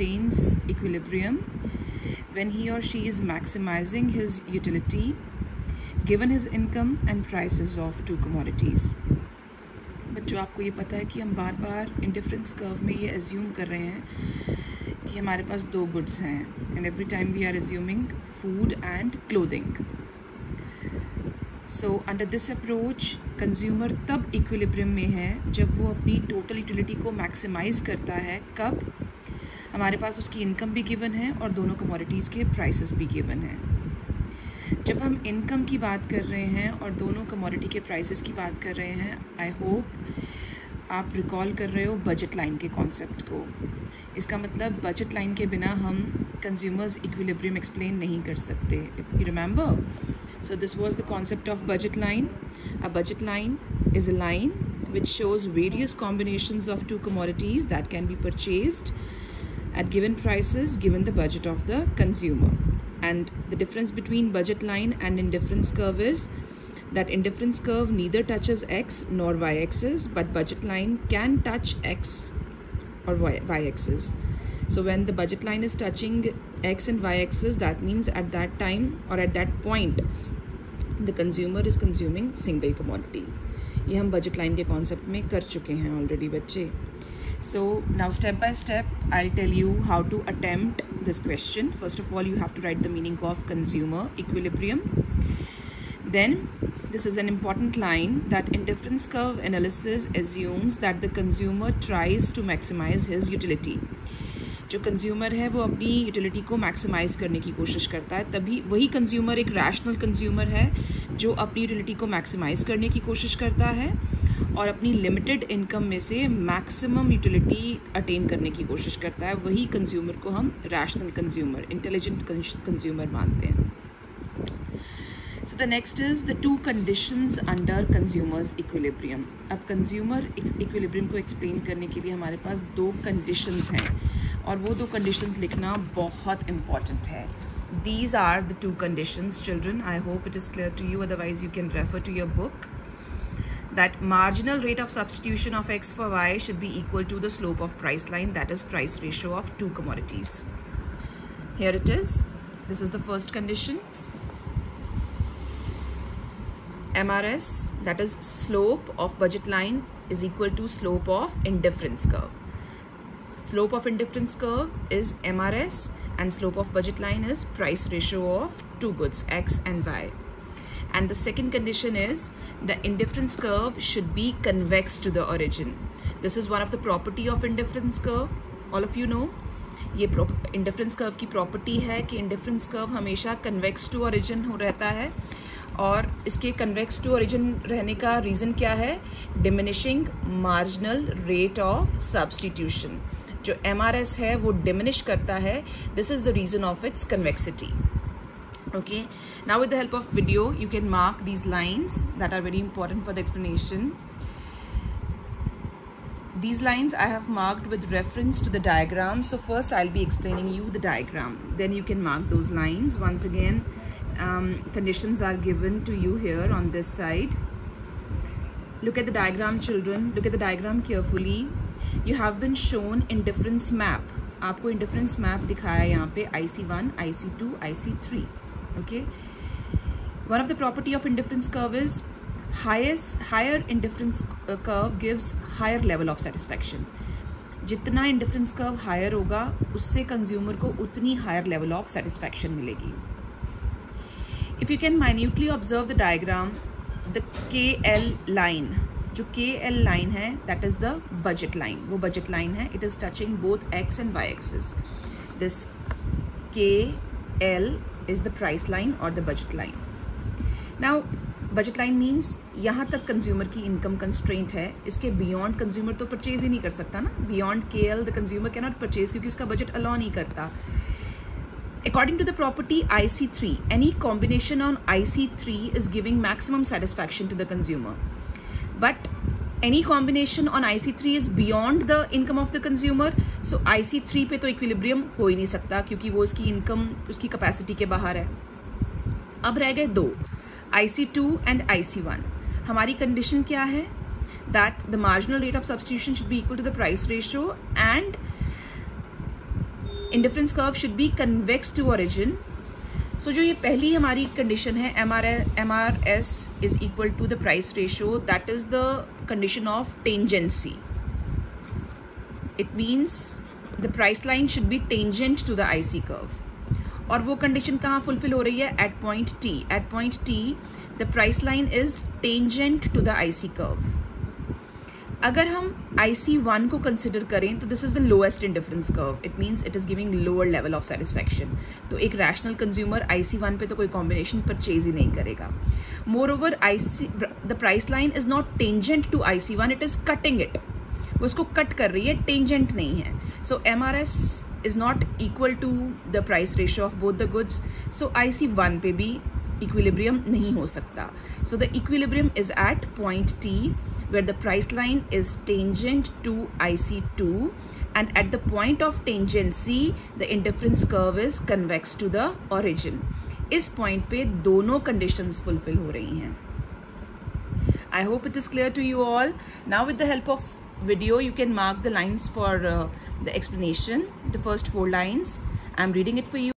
attains equilibrium when he or she is maximizing his utility given his income and prices of two commodities. बच्चों, आपको ये पता है कि हम बार बार इंडिफरेंस कर्व में ये एज्यूम कर रहे हैं कि हमारे पास दो गुड्स हैं, and every time we are assuming food and clothing. So under this approach consumer तब इक्विलिब्रियम में है जब वो अपनी टोटल यूटिलिटी को मैक्सिमाइज करता है. कब? हमारे पास उसकी इनकम भी गिवन है और दोनों कमोडिटीज़ के प्राइसेस भी गिवन हैं. जब हम इनकम की बात कर रहे हैं और दोनों कमोडिटी के प्राइसेस की बात कर रहे हैं, आई होप आप रिकॉल कर रहे हो बजट लाइन के कॉन्सेप्ट को. इसका मतलब बजट लाइन के बिना हम कंज्यूमर्स इक्विलिब्रियम एक्सप्लेन नहीं कर सकते. You remember? So this was the concept of budget line. A budget line is a line which shows various combinations of two commodities that can be purchased at given prices given the budget of the consumer. And the difference between budget line and indifference curve is that indifference curve neither touches x nor y axis, but budget line can touch x or y axis. So when the budget line is touching x and y axis, that means at that time or at that point the consumer is consuming single commodity. ये हम budget line के concept में कर चुके हैं already बच्चे. So now step by step I'll tell you how to attempt this question. First of all, you have to write the meaning of consumer equilibrium. Then this is an important line that indifference curve analysis assumes that the consumer tries to maximize his utility. जो consumer है वो अपनी utility को maximise करने की कोशिश करता है. तभी वही कंज्यूमर एक रैशनल कंज्यूमर है जो अपनी यूटिलिटी को मैक्सिमाइज़ करने की कोशिश करता है और अपनी लिमिटेड इनकम में से मैक्सिमम यूटिलिटी अटेन करने की कोशिश करता है. वही कंज्यूमर को हम रैशनल कंज्यूमर, इंटेलिजेंट कंज्यूमर मानते हैं. So the next is the two conditions under consumers equilibrium. अब consumer equilibrium को explain करने के लिए हमारे पास दो conditions हैं और वो दो conditions लिखना बहुत important है. These are the two conditions, children. I hope it is clear to you. Otherwise, you can refer to your book. That marginal rate of substitution of x for y should be equal to the slope of price line, that is price ratio of two commodities. Here it is. This is the first condition. MRS, that is slope of budget line, is equal to slope of indifference curve. Slope of indifference curve is MRS and slope of budget line is price ratio of two goods x and y. And the second condition is the indifference curve should be convex to the origin. This is one of the property of indifference curve. All of you know ये indifference curve की property है कि indifference curve हमेशा convex to origin हो रहता है. और इसके कन्वेक्स टू ओरिजिन रहने का रीज़न क्या है? Diminishing marginal rate of substitution. जो MRS है वो डिमिनिश करता है. This is the reason of its convexity. Okay, now with the help of video you can mark these lines that are very important for the explanation. These lines I have marked with reference to the diagram. So first I'll be explaining you the diagram. Then you can mark those lines. Once again, conditions are given to you here on this side. Look at the diagram, children. Look at the diagram carefully. You have been shown indifference map. आपको indifference map दिखाया यहाँ पे IC1, IC2, IC3. Okay. One of the property of indifference curve is higher indifference curve gives higher level of satisfaction. जितना indifference curve higher होगा उससे consumer को उतनी higher level of satisfaction मिलेगी. If you can minutely observe the diagram, the KL line, जो KL line है that is the budget line. वो budget line है. It is touching both x and y axis. This KL is the price line or the budget line. Now budget line means यहाँ तक consumer की income constraint है. इसके beyond consumer तो purchase ही नहीं कर सकता ना. Beyond KL the consumer can not purchase क्योंकि उसका बजट अलाउ नहीं करता. According to the property IC3, any combination on IC3 is giving maximum satisfaction to the consumer. But any combination on IC3 is beyond the income of the consumer. So IC3 पे तो equilibrium हो ही नहीं सकता क्योंकि वो उसकी income उसकी capacity के बाहर है. अब रह गए दो, IC2 and IC1. हमारी कंडीशन क्या है? That the marginal rate of substitution should be equal to the price ratio and indifference curve should be convex to origin. So जो ये पहली हमारी कंडीशन है, MRS is equal to the price ratio, that is the condition of tangency. It means the price line should be tangent to the IC curve. और वो condition कहाँ fulfil हो रही है? At point T। At point T the price line is tangent to the IC curve. अगर हम IC1 को consider करें तो this is the lowest indifference curve, it means it is giving lower level of satisfaction. तो एक rational consumer IC1 पे तो कोई कॉम्बिनेशन परचेज ही नहीं करेगा। Moreover the price line is not tangent to IC1, it is cutting it, वो उसको कट कर रही है, टेंजेंट नहीं है। So MRS is not equal to the price ratio of both the goods, so IC1 पे भी equilibrium नहीं हो सकता। So the equilibrium is at point T where the price line is tangent to IC2, and at the point of tangency the indifference curve is convex to the origin. इस point पे दोनों conditions fulfill हो रही हैं। I hope it is clear to you all. Now with the help of video you can mark the lines for the explanation, the first 4 lines. I'm reading it for you.